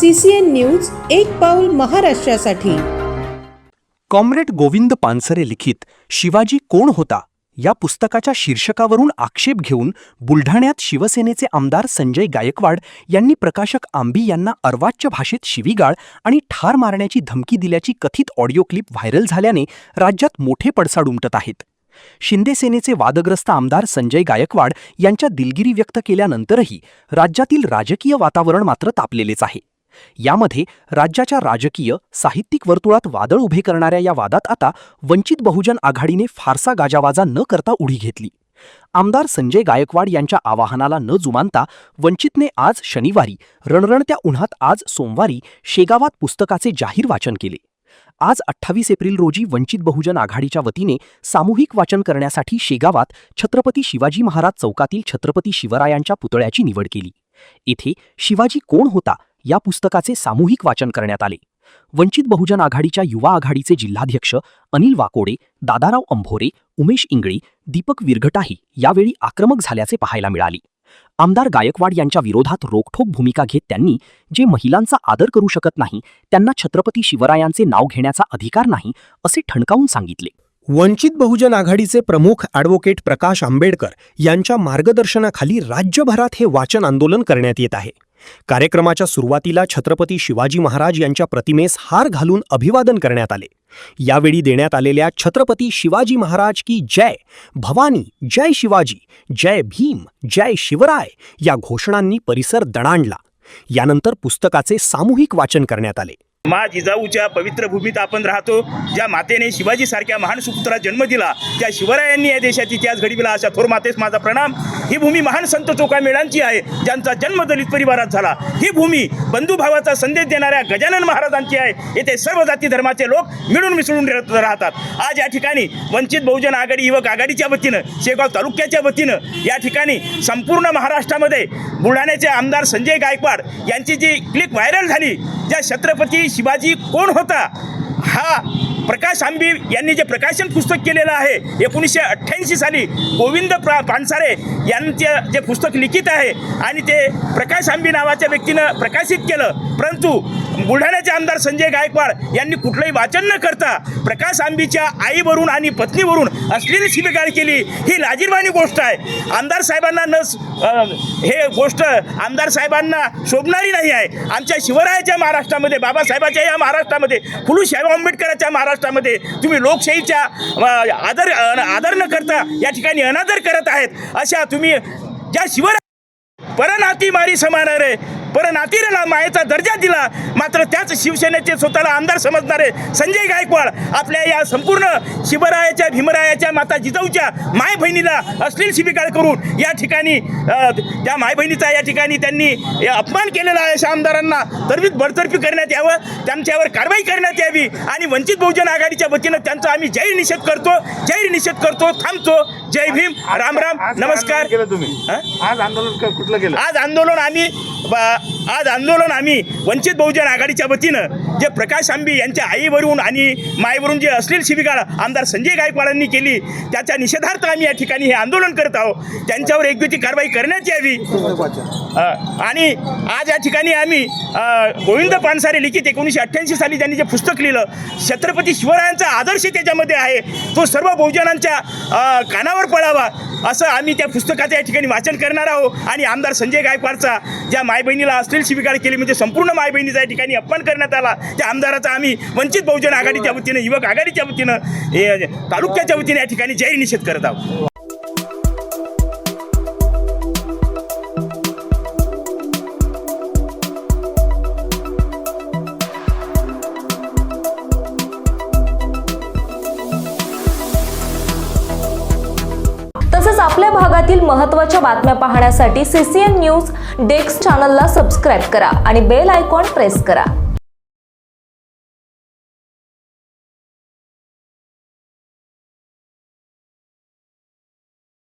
CCN news एक पाऊल महाराष्ट्रासाठी। कॉम्रेड गोविंद पानसरे लिखित शिवाजी कोण होता या पुस्तकाच्या शीर्षकावरून आक्षेप घेऊन बुलढाण्यात शिवसेनेचे आमदार संजय गायकवाड यांनी प्रकाशक आंबी यांना अर्वाच्य भाषेत शिवीगाळ आणि ठार मारण्याची धमकी दिल्याची कथित ऑडिओ क्लिप व्हायरल झाल्याने राज्यात मोठे पडसाद उमटत आहेत। शिंदे सेनेचे वादग्रस्त आमदार संजय गायकवाड यांच्या दिलगिरी व्यक्त केल्यानंतरही राज्यातील राजकीय वातावरण मात्र तापलेलेच आहे। यामध्ये राज्याच्या राजकीय साहित्यिक वर्तुळात वादळ उभे करणाऱ्या या वादात आता वंचित बहुजन आघाडीने फारसा गाजावाजा न करता उडी घेतली। आमदार संजय गायकवाड यांच्या आवाहनाला न जुमानता वंचितने आज शनिवारी रणरणत्या उन्हात आज सोमवारी शेगावात पुस्तकाचे जाहीर वाचन केले। आज 28 एप्रिल रोजी वंचित बहुजन आघाडीच्या वतीने सामूहिक वाचन करण्यासाठी शेगावात छत्रपती शिवाजी महाराज चौकातील छत्रपती शिवरायांच्या पुतळ्याची निवड केली। इथे शिवाजी कोण होता या पुस्तकाचे सामूहिक वाचन करण्यात आले। वंचित बहुजन आघाडीच्या युवा आघाडीचे जिल्हाध्यक्ष अनिल वाकोडे, दादाराव अंभोरे, उमेश इंगळे, दीपक विरघटाही यावेळी आक्रमक झाल्याचे पाहायला मिळाले। आमदार गायकवाड यांच्या विरोधात रोखठोक भूमिका घेत त्यांनी जे महिलांचा आदर करू शकत नाही त्यांना छत्रपती शिवरायांचे नाव घेण्याचा अधिकार नाही असे ठणकावून सांगितले। वंचित बहुजन आघाडीचे प्रमुख ॲडव्होकेट प्रकाश आंबेडकर यांच्या मार्गदर्शनाखाली राज्यभरात हे वाचन आंदोलन करण्यात येत आहे। कार्यक्रमाच्या सुरुवातीला छत्रपती शिवाजी महाराज यांच्या प्रतिमेस हार घालून अभिवादन करण्यात आले। यावेळी देण्यात आलेल्या छत्रपती शिवाजी महाराज की जय, भवानी, जय शिवाजी, जय भीम, जय शिवराय या घोषणांनी परिसर दणाणला। यानंतर पुस्तकाचे सामूहिक वाचन करण्यात आले। मा जिजाऊच्या पवित्र भूमीत आपण राहतो, ज्या मातेने शिवाजीसारख्या महान सुपुत्राला जन्म दिला, त्या शिवरायांनी या देशाची इतिहास घडविला, अशा थोर मातेस माझा प्रणाम। ही भूमी महान संत चोखामेळांची आहे, ज्यांचा जन्म दलित परिवारात झाला। ही भूमी बंधुभावाचा संदेश देणाऱ्या गजानन महाराजांची आहे। येथे सर्व जाती धर्माचे लोक मिळून मिसळून राहतात। आज या ठिकाणी वंचित बहुजन आघाडी युवक आघाडीच्या वतीनं, शेगाव तालुक्याच्या वतीनं या ठिकाणी संपूर्ण महाराष्ट्रामध्ये बुलढाण्याचे आमदार संजय गायकवाड यांची जी क्लिप व्हायरल झाली, ज्या छत्रपती शिवाजी कोण होता हा प्रकाश आंबी यांनी जे प्रकाशन पुस्तक केलेलं आहे 1988 साली गोविंद पानसरे यांचे जे पुस्तक लिखित आहे आणि ते प्रकाश आंबी नावाच्या व्यक्तीनं प्रकाशित केलं। परंतु बुलढाण्याचे आमदार संजय गायकवाड यांनी कुठलंही वाचन न करता प्रकाश आंबीच्या आईवरून आणि पत्नीवरून असलेली शिवीगाळ केली, ही लाजिरवाणी गोष्ट आहे। आमदार साहेबांना हे गोष्ट आमदार साहेबांना शोभणारी नाही आहे। आमच्या शिवरायाच्या महाराष्ट्रामध्ये, बाबासाहेबाच्या या महाराष्ट्रामध्ये, फुलूसाहेब आंबेडकरांच्या महाराष्ट्रामध्ये तुम्ही लोकशाहीच्या आदर न करता या ठिकाणी अनादर करत आहेत। अशा तुम्ही ज्या शिवराय परनाती मारी समानारे परनातीला मायेचा दर्जा दिला, मात्र त्याच शिवसेनेचे स्वतःला आमदार समजणारे संजय गायकवाड आपल्या या संपूर्ण शिवरायाच्या, भीमरायाच्या, माता जिजाऊच्या माय बहिणीला अश्लील शिवीगाळ करून या ठिकाणी त्या माय बहिणीचा या ठिकाणी त्यांनी अपमान केलेला आहे। अशा आमदारांना तरबीत बडतर्फी करण्यात यावं, त्यांच्यावर कारवाई करण्यात यावी आणि वंचित बहुजन आघाडीच्या वतीनं त्यांचा आम्ही जाहीर निषेध करतो, थांबतो। जय भीम, राम राम, नमस्कार। आज आंदोलन कुठलं केलं? आज आंदोलन आम्ही वंचित बहुजन आघाडीच्या वतीनं जे प्रकाश आंबी यांच्या आईवरून आणि मायवरून जे अश्लील शिवीगाळ आमदार संजय गायकवाडांनी केली त्याच्या निषेधार्थ आम्ही या ठिकाणी हे आंदोलन करत आहोत। त्यांच्यावर योग्य ती कारवाई करण्यात यावी। आणि आज या ठिकाणी आम्ही गोविंद पानसरे लिखित 1988 साली त्यांनी जे पुस्तक लिहिलं, छत्रपती शिवरायांचा आदर्श त्याच्यामध्ये आहे, तो सर्व बहुजनांच्या कानावर पडावा असं आम्ही त्या पुस्तकाचं या ठिकाणी वाचन करणार आहोत। आणि आमदार संजय गायकवाडचा ज्या माय बहिणीला अश्लील शिवीगाळ केली, म्हणजे संपूर्ण माय बहिणीचा या ठिकाणी अपमान करण्यात आला, त्या आमदाराचा आम्ही वंचित बहुजन आघाडीच्या वतीनं, युवक आघाडीच्या वतीनं, तालुक्याच्या वतीनं या ठिकाणी जाहीर निषेध करत आहोत। तसंच आपल्या भागातील महत्त्वाच्या बातम्या पाहण्यासाठी CCN न्यूज डेस्क चॅनलला सबस्क्राईब करा आणि बेल आयकॉन प्रेस करा।